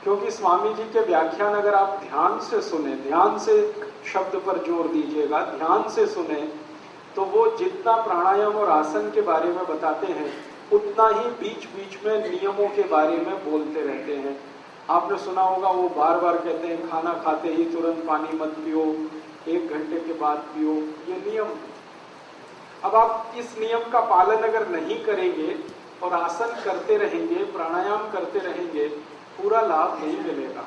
क्योंकि स्वामी जी के व्याख्यान अगर आप ध्यान से सुने, ध्यान से शब्द पर जोर दीजिएगा, ध्यान से सुने, तो वो जितना प्राणायाम और आसन के बारे में बताते हैं उतना ही बीच बीच में नियमों के बारे में बोलते रहते हैं। आपने सुना होगा वो बार बार कहते हैं खाना खाते ही तुरंत पानी मत पियो, 1 घंटे के बाद पियो, ये नियम। अब आप इस नियम का पालन अगर नहीं करेंगे और आसन करते रहेंगे, प्राणायाम करते रहेंगे, पूरा लाभ नहीं मिलेगा।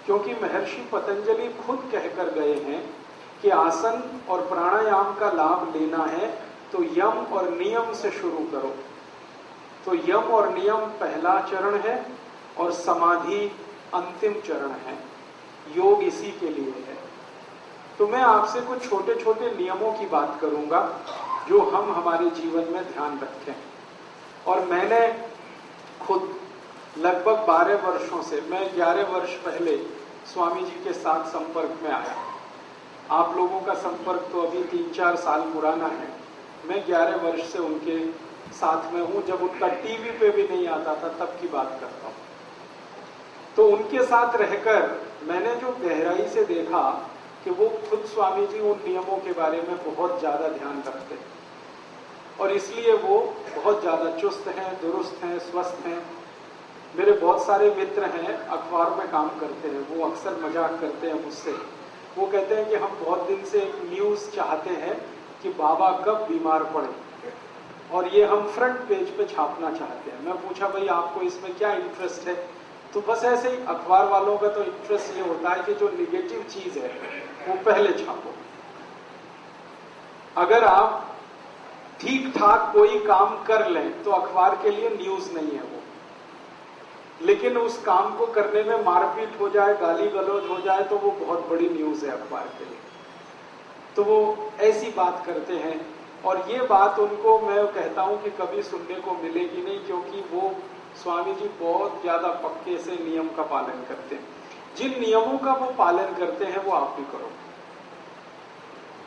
क्योंकि महर्षि पतंजलि खुद कहकर गए हैं कि आसन और प्राणायाम का लाभ लेना है तो यम और नियम से शुरू करो। तो यम और नियम पहला चरण है और समाधि अंतिम चरण है। योग इसी के लिए है। तो मैं आपसे कुछ छोटे छोटे नियमों की बात करूंगा जो हम हमारे जीवन में ध्यान रखें। और मैंने खुद लगभग 12 वर्षों से, मैं 11 वर्ष पहले स्वामी जी के साथ संपर्क में आया। आप लोगों का संपर्क तो अभी 3-4 साल पुराना है। मैं 11 वर्ष से उनके साथ में हूं। जब उनका टीवी पे भी नहीं आता था तब की बात करता हूं। तो उनके साथ रहकर मैंने जो गहराई से देखा कि वो खुद स्वामी जी उन नियमों के बारे में बहुत ज्यादा ध्यान रखते हैं और इसलिए वो बहुत ज्यादा चुस्त हैं, दुरुस्त हैं, स्वस्थ हैं। मेरे बहुत सारे मित्र हैं, अखबार में काम करते हैं, वो अक्सर मजाक करते हैं मुझसे। वो कहते हैं कि हम बहुत दिन से एक न्यूज चाहते हैं कि बाबा कब बीमार पड़े और ये हम फ्रंट पेज पे छापना चाहते हैं। मैं पूछा भाई आपको इसमें क्या इंटरेस्ट है? तो बस ऐसे ही अखबार वालों का तो इंटरेस्ट ये होता है कि जो निगेटिव चीज है वो पहले छापो। अगर आप ठीक ठाक कोई काम कर लें तो अखबार के लिए न्यूज नहीं है वो, लेकिन उस काम को करने में मारपीट हो जाए, गाली गलौज हो जाए तो वो बहुत बड़ी न्यूज है अखबार के लिए। तो वो ऐसी बात करते हैं और ये बात उनको मैं कहता हूं कि कभी सुनने को मिलेगी नहीं, क्योंकि वो स्वामी जी बहुत ज्यादा पक्के से नियम का पालन करते हैं। जिन नियमों का वो पालन करते हैं वो आप भी करो।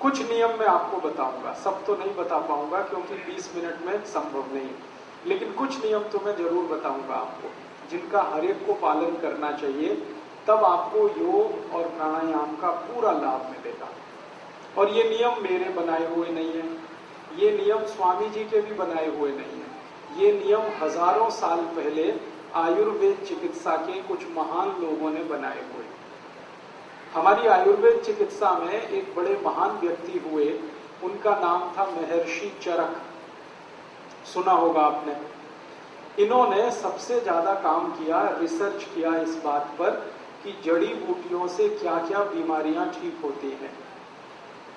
कुछ नियम मैं आपको बताऊंगा, सब तो नहीं बता पाऊंगा क्योंकि 20 मिनट में संभव नहीं, लेकिन कुछ नियम तो मैं जरूर बताऊंगा आपको जिनका हर एक को पालन करना चाहिए। तब आपको योग और प्राणायाम का पूरा लाभ मिलेगा। और ये नियम मेरे बनाए हुए नहीं है, ये नियम स्वामी जी के भी बनाए हुए नहीं है। ये नियम हजारों साल पहले आयुर्वेद चिकित्सा के कुछ महान लोगों ने बनाए हुए। हमारी आयुर्वेद चिकित्सा में एक बड़े महान व्यक्ति हुए, उनका नाम था महर्षि चरक। सुना होगा आपने। इन्होंने सबसे ज्यादा काम किया, रिसर्च किया इस बात पर कि जड़ी बूटियों से क्या क्या बीमारियां ठीक होती हैं,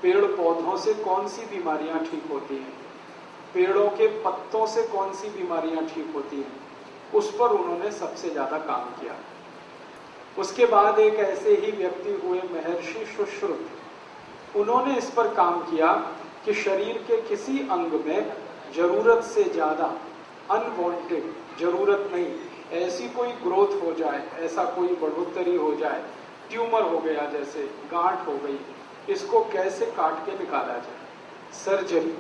पेड़ पौधों से कौन सी बीमारियां ठीक होती हैं, पेड़ों के पत्तों से कौन सी बीमारियां ठीक होती हैं, उस पर उन्होंने सबसे ज्यादा काम किया। उसके बाद एक ऐसे ही व्यक्ति हुए महर्षि सुश्रुत। उन्होंने इस पर काम किया कि शरीर के किसी अंग में जरूरत से ज्यादा अनवांटेड, जरूरत नहीं, ऐसी कोई ग्रोथ हो जाए, ऐसा कोई बढ़ोतरी हो जाए, ट्यूमर हो गया, जैसे गांठ हो गई, इसको कैसे काट के निकाला जाए, सर्जरी।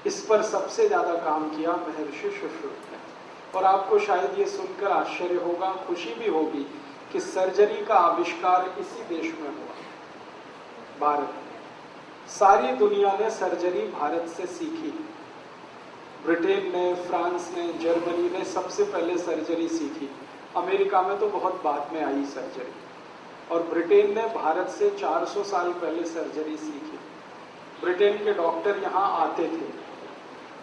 इस पर सबसे ज्यादा काम किया महर्षि सुश्रुत ने। और आपको शायद ये सुनकर आश्चर्य होगा, खुशी भी होगी कि सर्जरी का आविष्कार इसी देश में हुआ, भारत में। सारी दुनिया ने सर्जरी भारत से सीखी। ब्रिटेन ने, फ्रांस ने, जर्मनी ने सबसे पहले सर्जरी सीखी। अमेरिका में तो बहुत बाद में आई सर्जरी। और ब्रिटेन ने भारत से 400 साल पहले सर्जरी सीखी। ब्रिटेन के डॉक्टर यहाँ आते थे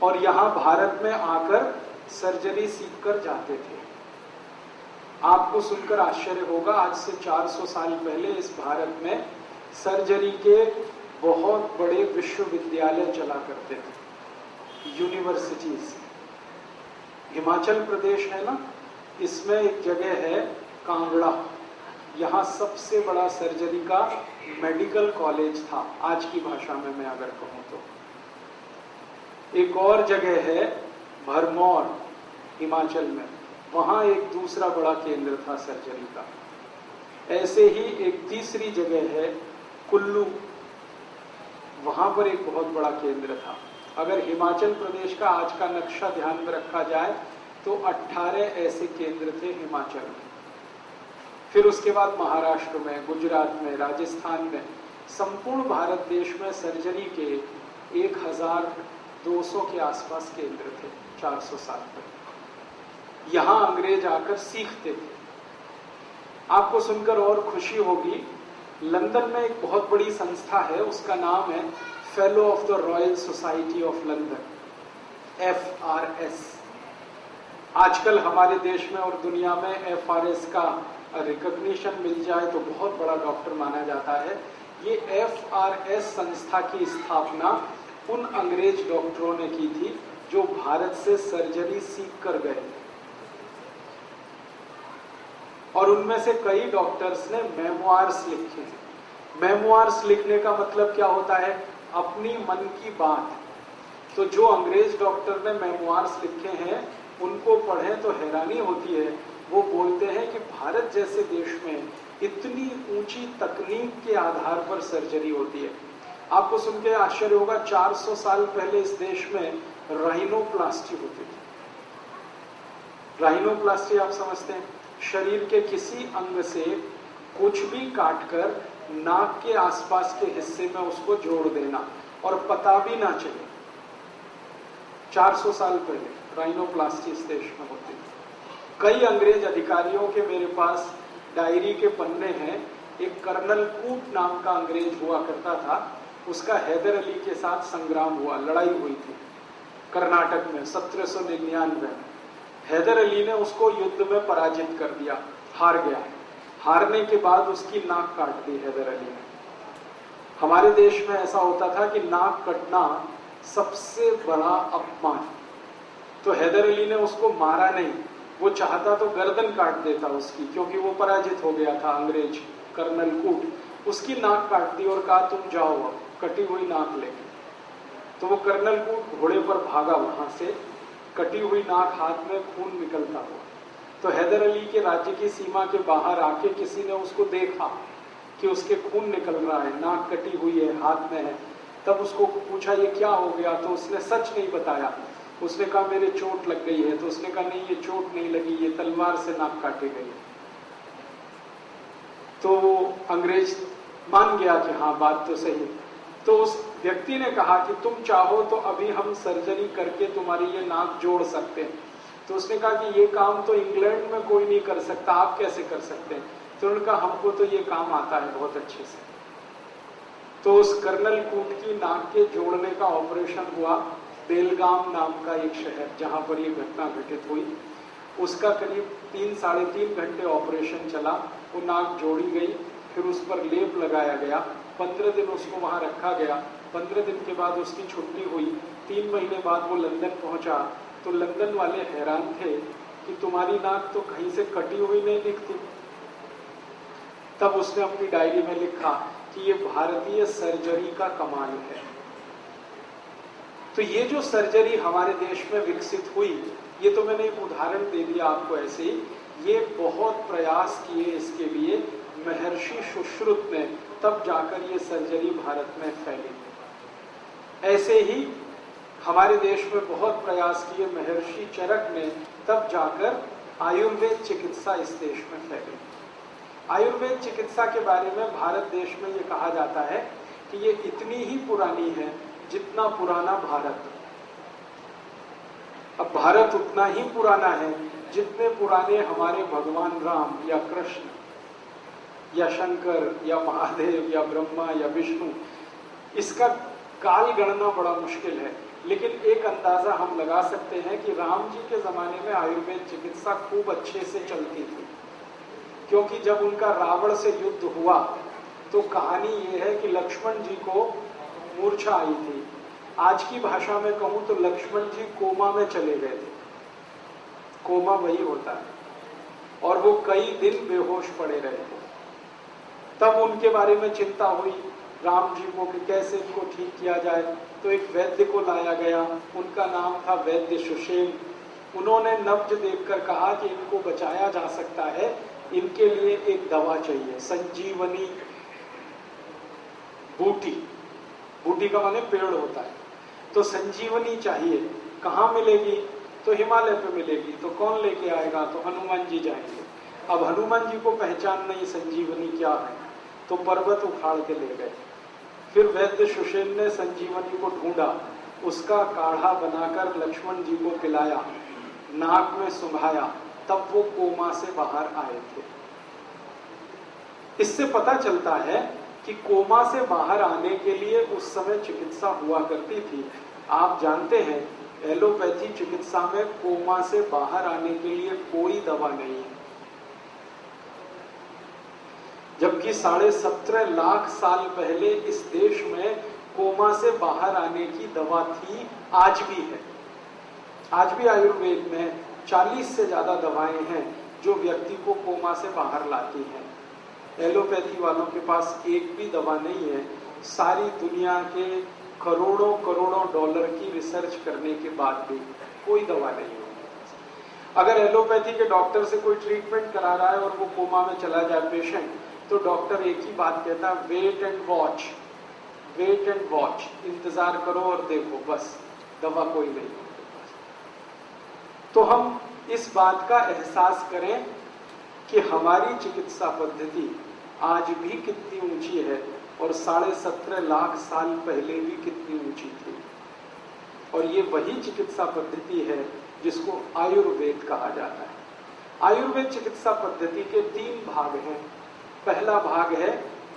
और यहाँ भारत में आकर सर्जरी सीखकर जाते थे। आपको सुनकर आश्चर्य होगा, आज से 400 साल पहले इस भारत में सर्जरी के बहुत बड़े विश्वविद्यालय चला करते थे, यूनिवर्सिटीज। हिमाचल प्रदेश है ना, इसमें एक जगह है कांगड़ा, यहाँ सबसे बड़ा सर्जरी का मेडिकल कॉलेज था, आज की भाषा में मैं अगर कहूँ तो। एक और जगह है भरमौर, हिमाचल में, वहां एक दूसरा बड़ा केंद्र था सर्जरी का। ऐसे ही एक तीसरी जगह है कुल्लू, वहां पर एक बहुत बड़ा केंद्र था। अगर हिमाचल प्रदेश का आज का नक्शा ध्यान में रखा जाए तो 18 ऐसे केंद्र थे हिमाचल में। फिर उसके बाद महाराष्ट्र में, गुजरात में, राजस्थान में, संपूर्ण भारत देश में सर्जरी के 1200 के आसपास केंद्र थे 400 साल पहले। यहां अंग्रेज आकर सीखते थे। आपको सुनकर और खुशी होगी, लंदन में एक बहुत बड़ी संस्था है, उसका नाम है fellow of the royal society of London, FRS। आजकल हमारे देश में और दुनिया में FRS का रिकॉग्निशन मिल जाए तो बहुत बड़ा डॉक्टर माना जाता है। ये FRS संस्था की स्थापना उन अंग्रेज डॉक्टरों ने की थी जो भारत से सर्जरी सीख कर गए थे, और उनमें से कई डॉक्टर्स ने मेमोइर्स लिखे हैं। मेमोइर्स लिखने का मतलब क्या होता है? अपनी मन की बात। तो जो अंग्रेज डॉक्टर ने मेमोइर्स लिखे हैं उनको पढ़ें तो हैरानी होती है। वो बोलते हैं कि भारत जैसे देश में इतनी ऊंची तकनीक के आधार पर सर्जरी होती है। आपको सुन के आश्चर्य होगा, 400 साल पहले इस देश में राइनोप्लास्टी होती थी। राइनोप्लास्टी आप समझते हैं? शरीर के किसी अंग से कुछ भी काटकर नाक के आसपास के हिस्से में उसको जोड़ देना और पता भी ना चले। 400 साल पहले राइनोप्लास्टी इस देश में होती थी। कई अंग्रेज अधिकारियों के मेरे पास डायरी के पन्ने हैं। एक कर्नल कूट नाम का अंग्रेज हुआ करता था, उसका हैदर अली के साथ संग्राम हुआ, लड़ाई हुई थी कर्नाटक में 1799 में। हैदर अली ने उसको युद्ध में पराजित कर दिया, हार गया। हारने के बाद उसकी नाक काट दी हैदर अली ने। हमारे देश में ऐसा होता था कि नाक कटना सबसे बड़ा अपमान। तो हैदर अली ने उसको मारा नहीं, वो चाहता तो गर्दन काट देता उसकी, क्योंकि वो पराजित हो गया था अंग्रेज कर्नल कूट। उसकी नाक काट दी और कहा तुम जाओ अब कटी हुई नाक लेके। तो वो कर्नल कूट घोड़े पर भागा वहां से, कटी हुई नाक हाथ में, खून निकलता हुआ। तो हैदर अली के राज्य की सीमा के बाहर आके किसी ने उसको देखा कि उसके खून निकल रहा है, नाक कटी हुई है, हाथ में है। तब उसको पूछा ये क्या हो गया, तो उसने सच नहीं बताया। उसने कहा मेरे चोट लग गई है। तो उसने कहा नहीं, ये चोट नहीं लगी, ये तलवार से नाक काटी गई। तो अंग्रेज मान गया कि हाँ बात तो सही। तो उस व्यक्ति ने कहा कि तुम चाहो तो अभी हम सर्जरी करके तुम्हारी ये नाक जोड़ सकते हैं। तो उसने कहा कि ये काम तो इंग्लैंड में कोई नहीं कर सकता, आप कैसे कर सकते हैं? तो उन्होंने कहा हमको तो ये काम आता है बहुत अच्छे से। तो उस कर्नल कूट की नाक के जोड़ने का ऑपरेशन हुआ। बेलगाम नाम का एक शहर जहां पर ये घटना घटित हुई, उसका करीब 3-3.5 घंटे ऑपरेशन चला। वो नाक जोड़ी गई, फिर उस पर लेप लगाया गया। 15 दिन उसको वहां रखा गया। 15 दिन के बाद उसकी छुट्टी हुई। 3 महीने बाद वो लंदन पहुंचा। तो लंदन वाले हैरान थे कि तुम्हारी नाक तो कहीं से कटी हुई नहीं दिखती। तब उसने अपनी डायरी में लिखा कि ये भारतीय सर्जरी का कमाल है। तो ये जो सर्जरी हमारे देश में विकसित हुई, ये तो मैंने एक उदाहरण दे दिया आपको ऐसे ही। ये बहुत प्रयास किए इसके लिए महर्षि सुश्रुत ने, तब जाकर ये सर्जरी भारत में फैली। ऐसे ही हमारे देश में बहुत प्रयास किए महर्षि चरक ने, तब जाकर आयुर्वेद चिकित्सा इस देश में फैली। आयुर्वेद चिकित्सा के बारे में भारत देश में ये कहा जाता है कि ये इतनी ही पुरानी है जितना पुराना भारत। अब भारत उतना ही पुराना है जितने पुराने हमारे भगवान राम या कृष्ण या शंकर या महादेव या ब्रह्मा या विष्णु। इसका काल गणना बड़ा मुश्किल है, लेकिन एक अंदाजा हम लगा सकते हैं कि राम जी के जमाने में आयुर्वेद चिकित्सा खूब अच्छे से चलती थी, क्योंकि जब उनका रावण से युद्ध हुआ तो कहानी ये है कि लक्ष्मण जी को मूर्छा आई थी। आज की भाषा में कहूं तो लक्ष्मण जी कोमा में चले गए थे। कोमा वही होता है, और वो कई दिन बेहोश पड़े रहे थे। तब उनके बारे में चिंता हुई राम जी को कि कैसे इनको ठीक किया जाए। तो एक वैद्य को लाया गया, उनका नाम था वैद्य सुषेण। उन्होंने नब्ज देखकर कहा कि इनको बचाया जा सकता है, इनके लिए एक दवा चाहिए, संजीवनी बूटी। बूटी का माने पेड़ होता है। तो संजीवनी चाहिए, कहाँ मिलेगी? तो हिमालय पे मिलेगी। तो कौन लेके आएगा? तो हनुमान जी जाएंगे। अब हनुमान जी को पहचान नहीं संजीवनी क्या है, तो पर्वत उखाड़ के ले गए। फिर वैद्य सुषेण ने संजीवनी को ढूंढा, उसका काढ़ा बनाकर लक्ष्मण जी को पिलाया, नाक में सुंघाया, तब वो कोमा से बाहर आए थे। इससे पता चलता है कि कोमा से बाहर आने के लिए उस समय चिकित्सा हुआ करती थी। आप जानते हैं एलोपैथी चिकित्सा में कोमा से बाहर आने के लिए कोई दवा नहीं है, जबकि 17.5 लाख साल पहले इस देश में कोमा से बाहर आने की दवा थी, आज भी है। आज भी आयुर्वेद में 40 से ज्यादा दवाएं हैं जो व्यक्ति को कोमा से बाहर लाती हैं। एलोपैथी वालों के पास एक भी दवा नहीं है, सारी दुनिया के करोड़ों करोड़ों डॉलर की रिसर्च करने के बाद भी कोई दवा नहीं है। अगर एलोपैथी के डॉक्टर से कोई ट्रीटमेंट करा रहा है और वो कोमा में चला जाए पेशेंट, तो डॉक्टर एक ही बात कहता है, wait and watch, wait and watch, इंतजार करो और देखो, बस दवा कोई नहीं है। तो हम इस बात का एहसास करें कि हमारी चिकित्सा पद्धति आज भी कितनी ऊंची है और 17.5 लाख साल पहले भी कितनी ऊंची थी। और ये वही चिकित्सा पद्धति है जिसको आयुर्वेद कहा जाता है। आयुर्वेद चिकित्सा पद्धति के 3 भाग हैं। पहला भाग है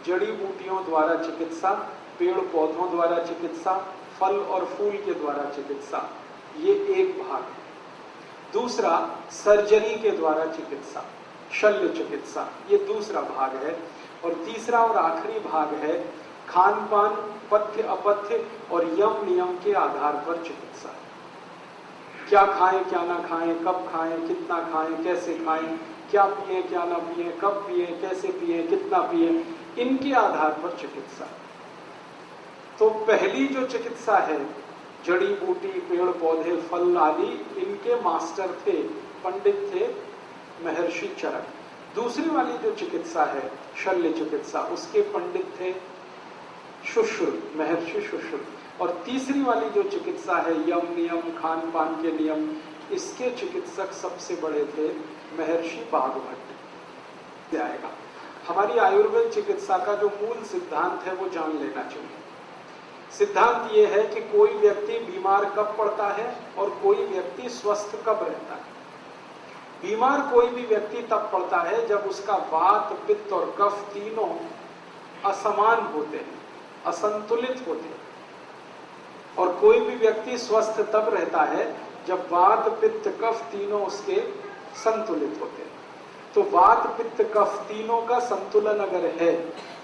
जड़ी बूटियों द्वारा चिकित्सा, पेड़ पौधों द्वारा चिकित्सा, फल और फूल के द्वारा चिकित्सा, ये एक भाग है। दूसरा सर्जरी के द्वारा चिकित्सा, शल्य चिकित्सा, ये दूसरा भाग है। और तीसरा और आखिरी भाग है खान पान, पथ्य अपथ्य और यम नियम के आधार पर चिकित्सा। क्या खाएं क्या ना खाएं, कब खाएं, कितना खाएं, कैसे खाएं, क्या पिए क्या ना पिए, कब पिए, कैसे पिए, कितना पिए, इनके आधार पर चिकित्सा। तो पहली जो चिकित्सा है, जड़ी बूटी, पेड़ पौधे, फल आदि, इनके मास्टर थे, पंडित थे महर्षि चरक। दूसरी वाली जो चिकित्सा है शल्य चिकित्सा, उसके पंडित थे सुश्रुत, महर्षि सुश्रुत। और तीसरी वाली जो चिकित्सा है यम नियम, खान पान के नियम, इसके चिकित्सक सबसे बड़े थे महर्षि बाघभट्ट। आएगा हमारी आयुर्वेद चिकित्सा का जो मूल सिद्धांत है वो जान लेना चाहिए। सिद्धांत ये है कि कोई व्यक्ति बीमार कब पड़ता है और कोई व्यक्ति स्वस्थ कब रहता है। बीमार कोई भी व्यक्ति तब पड़ता है जब उसका वात, पित्त और कफ तीनों असमान होते हैं, असंतुलित होते हैं। और कोई भी व्यक्ति स्वस्थ तब रहता है जब वात, पित्त, कफ तीनों उसके संतुलित होते हैं। तो वात, पित्त, कफ तीनों का संतुलन अगर है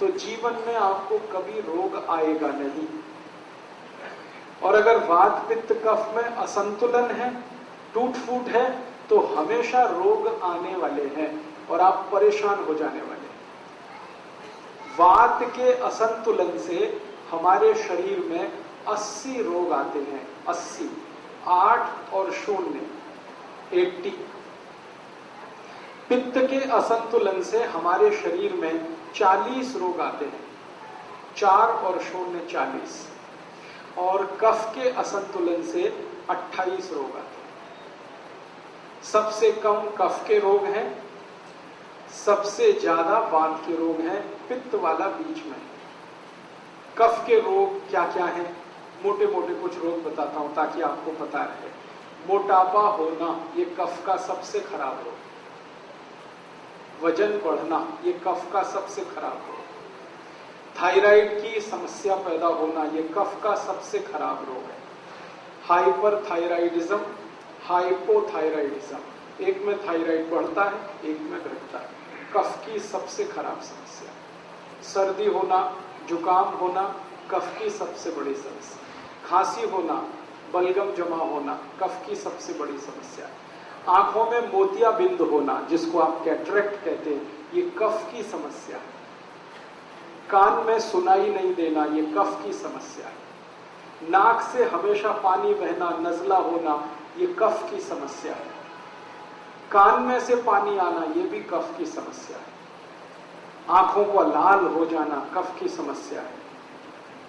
तो जीवन में आपको कभी रोग आएगा नहीं। और अगर वात, पित्त, कफ में असंतुलन है, टूट फूट है, तो हमेशा रोग आने वाले हैं और आप परेशान हो जाने वाले हैं। वात के असंतुलन से हमारे शरीर में 80 रोग आते हैं। 80, 8 और 0, 80। पित्त के असंतुलन से हमारे शरीर में 40 रोग आते हैं। 4 और 0, 40। और कफ के असंतुलन से 28 रोग आते हैं। सबसे कम कफ के रोग हैं, सबसे ज्यादा वात के रोग हैं, पित्त वाला बीच में। कफ के रोग क्या क्या हैं? मोटे मोटे कुछ रोग बताता हूं ताकि आपको पता रहे। मोटापा होना, ये कफ का सबसे खराब रोग। वजन बढ़ना, ये कफ का सबसे खराब रोग। थायराइड की समस्या पैदा होना, ये कफ का सबसे खराब रोग है। हाइपरथायराइडिज्म, हाइपोथायराइडिज्म, एक में थायराइड बढ़ता है, एक में घटता है, कफ की सबसे खराब समस्या। सर्दी होना, जुकाम होना, कफ की सबसे बड़ी समस्या। खांसी होना, बलगम जमा होना, कफ की सबसे बड़ी समस्या। आंखों में मोतियाबिंद होना, जिसको आप कैटरेक्ट कहते हैं, ये कफ की समस्या है। कान में सुनाई नहीं देना, ये कफ की समस्या है। नाक से हमेशा पानी बहना, नजला होना, ये कफ की समस्या है। कान में से पानी आना, ये भी कफ की समस्या है। आंखों को लाल हो जाना, कफ की समस्या है।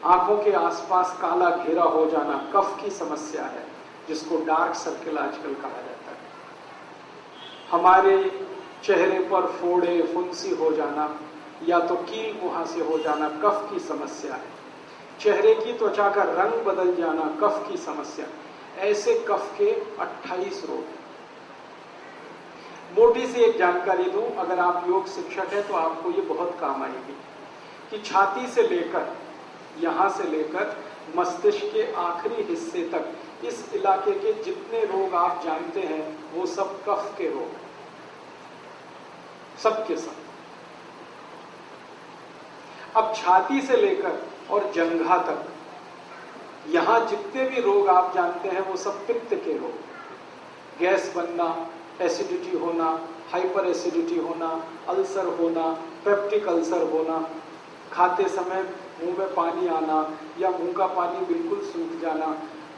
आंखों के आसपास काला घेरा हो जाना, कफ की समस्या है, जिसको डार्क सर्किल आजकल कहा जाता है। हमारे चेहरे पर फोड़े फुंसी हो जाना या तो कील मुहां से हो जाना कफ की समस्या है। चेहरे की त्वचा का रंग बदल जाना कफ की समस्या। ऐसे कफ के 28 रोग हैं। मोटी सी एक जानकारी दूं, अगर आप योग शिक्षक हैं तो आपको ये बहुत काम आएगी कि छाती से लेकर यहां से लेकर मस्तिष्क के आखिरी हिस्से तक इस इलाके के जितने रोग आप जानते हैं वो सब कफ के रोग हैं, सबके सब। अब छाती से लेकर और जंघा तक यहां जितने भी रोग आप जानते हैं वो सब पित्त के रोग। गैस बनना, एसिडिटी होना, हाइपर एसिडिटी होना, अल्सर होना, पेप्टिक अल्सर होना, खाते समय मुंह में पानी आना या मुंह का पानी बिल्कुल सूख जाना,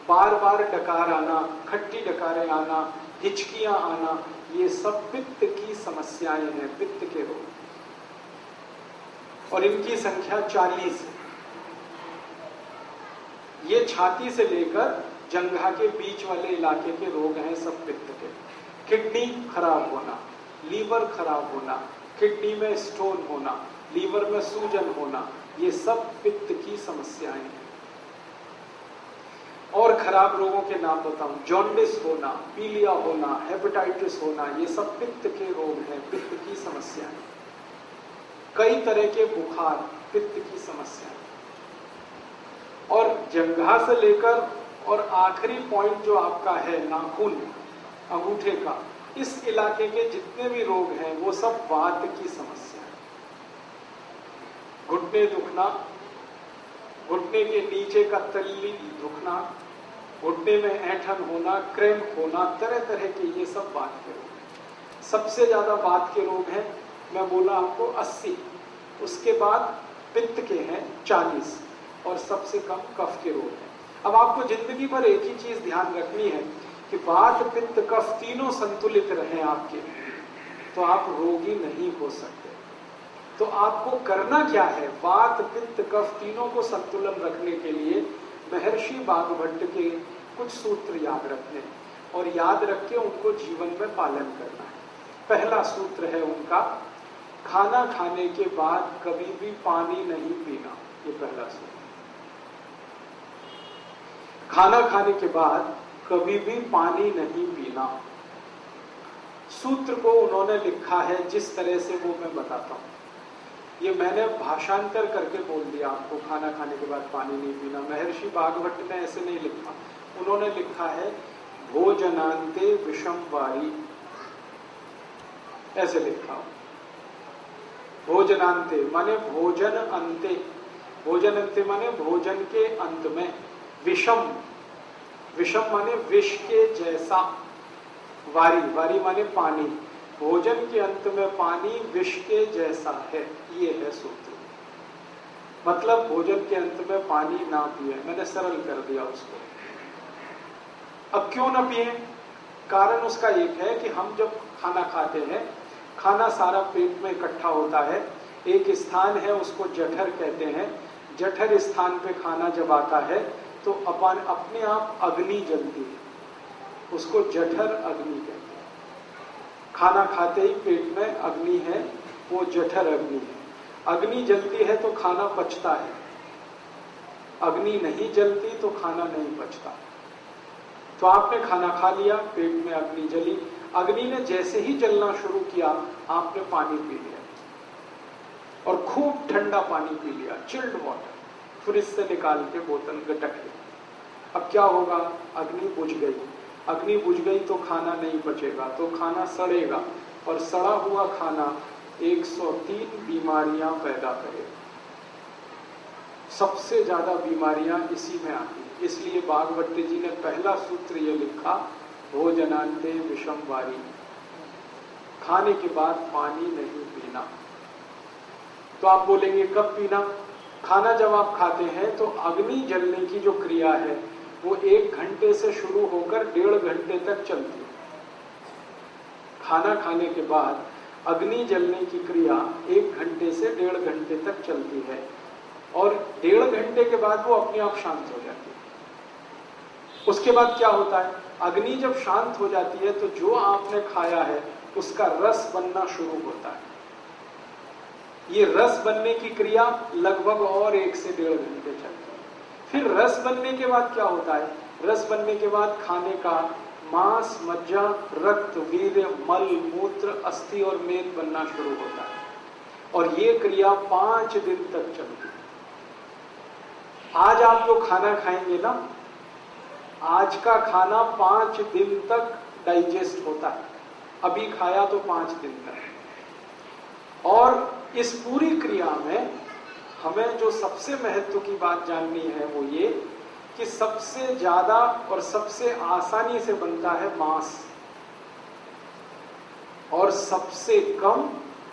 बार बार डकार आना, खट्टी डकारें आना, हिचकियां आना, ये सब पित्त की समस्याएं हैं, पित्त के रोग। और इनकी संख्या 40 है। ये छाती से लेकर जंघा के बीच वाले इलाके के रोग हैं, सब पित्त के। किडनी खराब होना, लीवर खराब होना, किडनी में स्टोन होना, लीवर में सूजन होना, ये सब पित्त की समस्याएं हैं। और खराब रोगों के नाम बताऊं, जॉन्डिस होना, पीलिया होना, हेपेटाइटिस होना, ये सब पित्त के रोग हैं, पित्त की समस्याएं। कई तरह के बुखार, पित्त की समस्याएं। और जंघा से लेकर और आखिरी पॉइंट जो आपका है नाखून, अंगूठे का, इस इलाके के जितने भी रोग हैं वो सब वात की समस्या है। घुटने दुखना, घुटने के नीचे का तल्ली दुखना, घुटने में ऐंठन होना, क्रैम्प होना, तरह तरह के ये सब वात के रोग हैं। सबसे ज्यादा वात के रोग हैं, मैं बोला आपको 80, उसके बाद पित्त के हैं 40 और सबसे कम कफ के रोग हैं। अब आपको जिंदगी भर एक ही चीज ध्यान रखनी है कि वात पित्त कफ तीनों संतुलित रहें आपके, तो आप रोगी नहीं हो सकते। तो आपको करना क्या है? वात पित्त कफ तीनों को संतुलन रखने के लिए महर्षि बागभट्ट के कुछ सूत्र याद रखने और याद रख के उनको जीवन में पालन करना है। पहला सूत्र है उनका, खाना खाने के बाद कभी भी पानी नहीं पीना। ये पहला सूत्र। खाना खाने के बाद कभी भी पानी नहीं पीना। सूत्र को उन्होंने लिखा है जिस तरह से वो मैं बताता हूं। ये मैंने भाषांतर करके बोल दिया आपको, खाना खाने के बाद पानी नहीं पीना। महर्षि बागभट्ट ने ऐसे नहीं लिखा, उन्होंने लिखा है भोजनांते विषम वारी, ऐसे लिखा। भोजनांते माने भोजन अंते, भोजन अंते माने भोजन के अंत में, विषम, विषम माने विष के जैसा, वारी, वारी माने पानी, भोजन के अंत में पानी विष के जैसा है, ये है सूत्र। मतलब भोजन के अंत में पानी ना पिए। मैंने सरल कर दिया उसको। अब क्यों ना पिए? कारण उसका एक है कि हम जब खाना खाते हैं, खाना सारा पेट में इकट्ठा होता है, एक स्थान है उसको जठर कहते हैं। जठर स्थान पे खाना जब आता है तो अपने आप अग्नि जलती है, उसको जठर अग्नि कहते हैं। खाना खाते ही पेट में अग्नि है, वो जठर अग्नि है। अग्नि जलती है तो खाना पचता है, अग्नि नहीं जलती तो खाना नहीं पचता। तो आपने खाना खा लिया, पेट में अग्नि जली, अग्नि ने जैसे ही जलना शुरू किया आपने पानी पी लिया और खूब ठंडा पानी पी लिया, चिल्ड वाटर, फ्रिज से निकाल के बोतल गटक ली। अब क्या होगा? अग्नि बुझ गई। अग्नि बुझ गई तो खाना नहीं पचेगा, तो खाना सड़ेगा और सड़ा हुआ खाना 103 बीमारियां पैदा करेगा। सबसे ज्यादा बीमारियां इसी में आती हैं। इसलिए बागभट्ट जी ने पहला सूत्र ये लिखा, भोजनांते विषम वारी, खाने के बाद पानी नहीं पीना। तो आप बोलेंगे कब पीना? खाना जब आप खाते हैं तो अग्नि जलने की जो क्रिया है वो 1 घंटे से शुरू होकर 1.5 घंटे तक चलती है। खाना खाने के बाद अग्नि जलने की क्रिया 1 घंटे से 1.5 घंटे तक चलती है और 1.5 घंटे के बाद वो अपने आप शांत हो जाती है। उसके बाद क्या होता है? अग्नि जब शांत हो जाती है तो जो आपने खाया है उसका रस बनना शुरू होता है। ये रस बनने की क्रिया लगभग और 1 से 1.5 घंटे चलती है। फिर रस बनने के बाद क्या होता है? रस बनने के बाद खाने का मांस, मज्जा, रक्त, वीर्य, मल, मूत्र, अस्थि और मेद बनना शुरू होता है और ये क्रिया 5 दिन तक चलती है। आज आप जो खाना खाएंगे ना, आज का खाना 5 दिन तक डाइजेस्ट होता है। अभी खाया तो 5 दिन तक। और इस पूरी क्रिया में हमें जो सबसे महत्व की बात जाननी है वो ये कि सबसे ज्यादा और सबसे आसानी से बनता है मांस और सबसे कम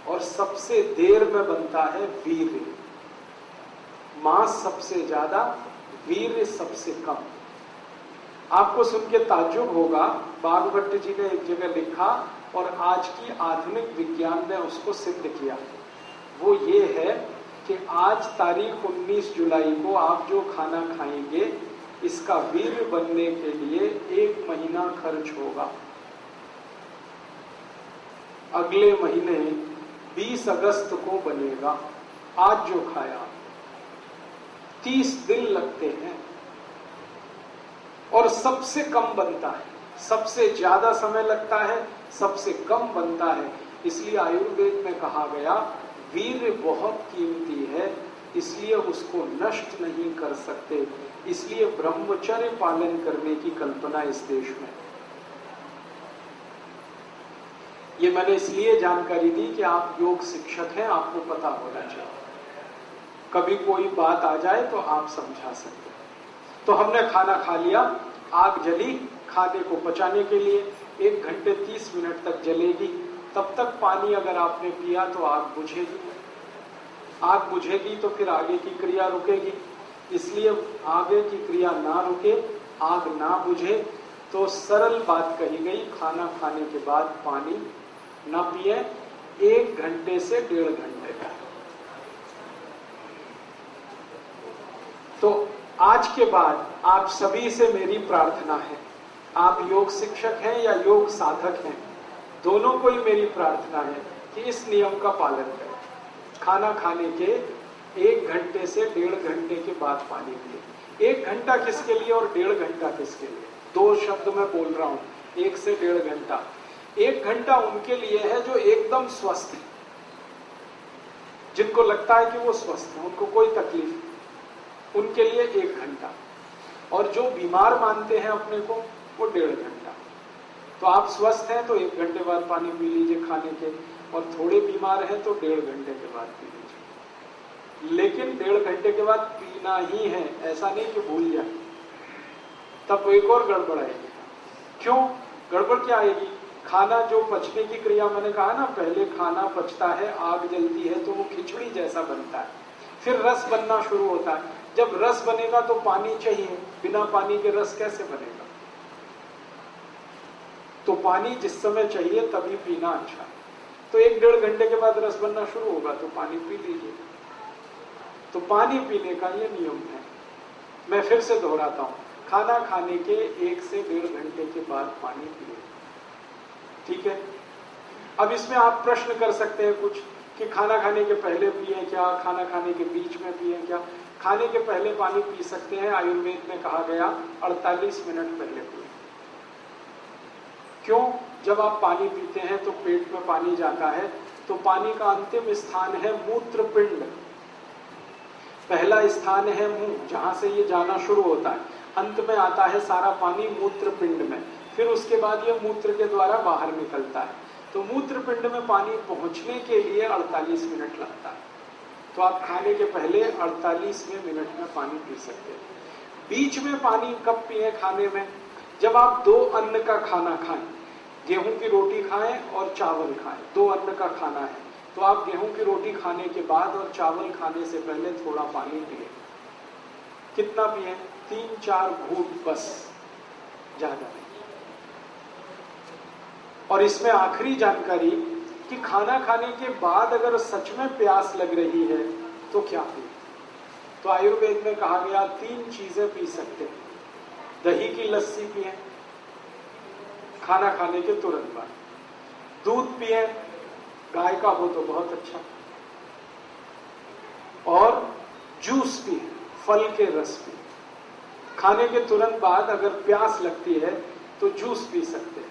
और सबसे देर में बनता है वीर्य। मांस सबसे ज्यादा, वीर्य सबसे कम। आपको सुन के ताज्जुब होगा, बागभट्ट जी ने एक जगह लिखा और आज की आधुनिक विज्ञान ने उसको सिद्ध किया। वो ये है कि आज तारीख 19 जुलाई को आप जो खाना खाएंगे इसका वीर्य बनने के लिए 1 महीना खर्च होगा। अगले महीने 20 अगस्त को बनेगा। आज जो खाया 30 दिन लगते हैं और सबसे कम बनता है। सबसे ज्यादा समय लगता है, सबसे कम बनता है। इसलिए आयुर्वेद में कहा गया वीर्य बहुत कीमती है, इसलिए उसको नष्ट नहीं कर सकते। इसलिए ब्रह्मचर्य पालन करने की कल्पना इस देश में। ये मैंने इसलिए जानकारी दी कि आप योग शिक्षक हैं, आपको पता होना चाहिए। कभी कोई बात आ जाए तो आप समझा सकते हैं। तो हमने खाना खा लिया, आग जली खाने को पचाने के लिए, 1 घंटे 30 मिनट तक जलेगी। तब तक पानी अगर आपने पिया तो आग बुझेगी। आग बुझेगी तो फिर आगे की क्रिया रुकेगी। इसलिए आगे की क्रिया ना रुके, आग ना बुझे, तो सरल बात कही गई, खाना खाने के बाद पानी ना पिए 1 घंटे से 1.5 घंटे का। तो आज के बाद आप सभी से मेरी प्रार्थना है, आप योग शिक्षक हैं या योग साधक हैं, दोनों को ही मेरी प्रार्थना है कि इस नियम का पालन करें। खाना खाने के 1 घंटे से 1.5 घंटे के बाद पानी पिए। 1 घंटा किसके लिए और 1.5 घंटा किसके लिए? 2 शब्द मैं बोल रहा हूं, 1 से 1.5 घंटा। 1 घंटा उनके लिए है जो एकदम स्वस्थ है, जिनको लगता है कि वो स्वस्थ है, उनको कोई तकलीफ नहीं, उनके लिए 1 घंटा। और जो बीमार मानते हैं अपने को, वो 1.5 घंटा। तो आप स्वस्थ हैं तो 1 घंटे बाद पानी पी लीजिए खाने के, और थोड़े बीमार हैं तो 1.5 घंटे के बाद पी लीजिए। लेकिन 1.5 घंटे के बाद पीना ही है, ऐसा नहीं कि भूल जाए, तब एक और गड़बड़ आएगी। क्यों गड़बड़ क्या आएगी? खाना जो पचने की क्रिया, मैंने कहा ना पहले खाना पचता है, आग जलती है तो वो खिचड़ी जैसा बनता है, फिर रस बनना शुरू होता है। जब रस बनेगा तो पानी चाहिए, बिना पानी के रस कैसे बनेगा? तो पानी जिस समय चाहिए तभी पीना अच्छा है। तो 1-1.5 घंटे के बाद रस बनना शुरू होगा तो पानी पी लीजिए। तो पानी पीने का ये नियम है। मैं फिर से दोहराता हूं, खाना खाने के 1 से 1.5 घंटे के बाद पानी पिए। ठीक है? अब इसमें आप प्रश्न कर सकते हैं कुछ कि खाना खाने के पहले पिए क्या, खाना खाने के बीच में पिए क्या? खाने के पहले पानी पी सकते हैं, आयुर्वेद में कहा गया 48 मिनट पहले पिए। क्यों? जब आप पानी पीते हैं तो पेट में पानी जाता है, तो पानी का अंतिम स्थान है मूत्रपिंड, पहला स्थान है मुंह, जहां से ये जाना शुरू होता है। अंत में आता है सारा पानी मूत्रपिंड में, फिर उसके बाद ये मूत्र के द्वारा बाहर निकलता है। तो मूत्रपिंड में पानी पहुंचने के लिए 48 मिनट लगता है। तो आप खाने के पहले 48वें मिनट में पानी पी सकते हैं। बीच में पानी कब पिए खाने में? जब आप 2 अन्न का खाना खाएं, गेहूं की रोटी खाएं और चावल खाएं, 2 अन्न का खाना है, तो आप गेहूं की रोटी खाने के बाद और चावल खाने से पहले थोड़ा पानी पिए। कितना पिए? 3-4 घूंट बस, ज्यादा नहीं। और इसमें आखिरी जानकारी कि खाना खाने के बाद अगर सच में प्यास लग रही है तो क्या पिए? तो आयुर्वेद में कहा गया 3 चीजें पी सकते हैं। दही की लस्सी पिए खाना खाने के तुरंत बाद, दूध पिए गाय का, वो तो बहुत अच्छा, और जूस पिए, फल के रस पिए। खाने के तुरंत बाद अगर प्यास लगती है तो जूस पी सकते हैं,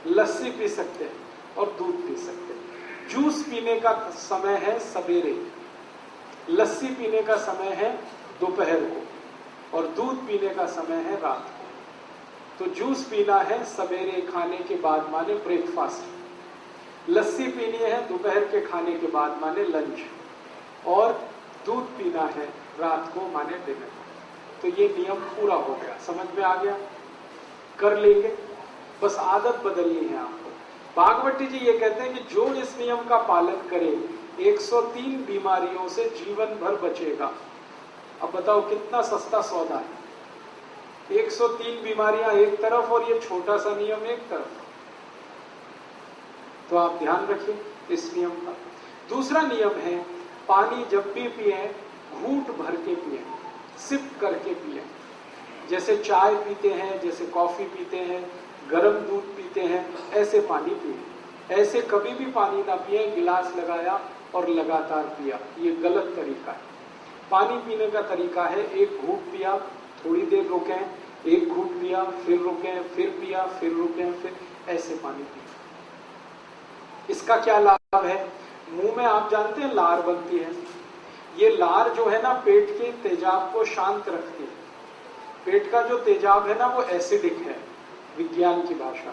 लस्सी पी सकते हैं और दूध पी सकते हैं। जूस पीने का समय है सवेरे, लस्सी पीने का समय है दोपहर को और दूध पीने का समय है रात को। तो जूस पीना है सवेरे खाने के बाद माने ब्रेकफास्ट, लस्सी पीनी है दोपहर के खाने के बाद माने लंच, और दूध पीना है रात को माने डिनर। तो ये नियम पूरा हो गया, समझ में आ गया, कर लेंगे, बस आदत बदलनी है आपको। भागवती जी ये कहते हैं कि जो इस नियम का पालन करे 103 बीमारियों से जीवन भर बचेगा। अब बताओ कितना सस्ता सौदा है, 103 बीमारियां एक तरफ और ये छोटा सा नियम एक तरफ। तो आप ध्यान रखिए इस नियम का। दूसरा नियम है, पानी जब भी पिए घूंट भर के पिए, सिप करके पिए। जैसे चाय पीते हैं, जैसे कॉफी पीते हैं, गर्म दूध पीते हैं, ऐसे पानी पिए। ऐसे कभी भी पानी ना पिए गिलास लगाया और लगातार पिया, ये गलत तरीका है। पानी पीने का तरीका है, एक घूंट पिया, थोड़ी देर रुके, एक घूंट पिया, फिर रुके, फिर पिया, फिर रुके, फिर ऐसे पानी पिया। इसका क्या लाभ है? मुंह में आप जानते हैं लार बनती है, ये लार जो है ना पेट के तेजाब को शांत रखती है। पेट का जो तेजाब है ना वो एसिडिक है विज्ञान की भाषा,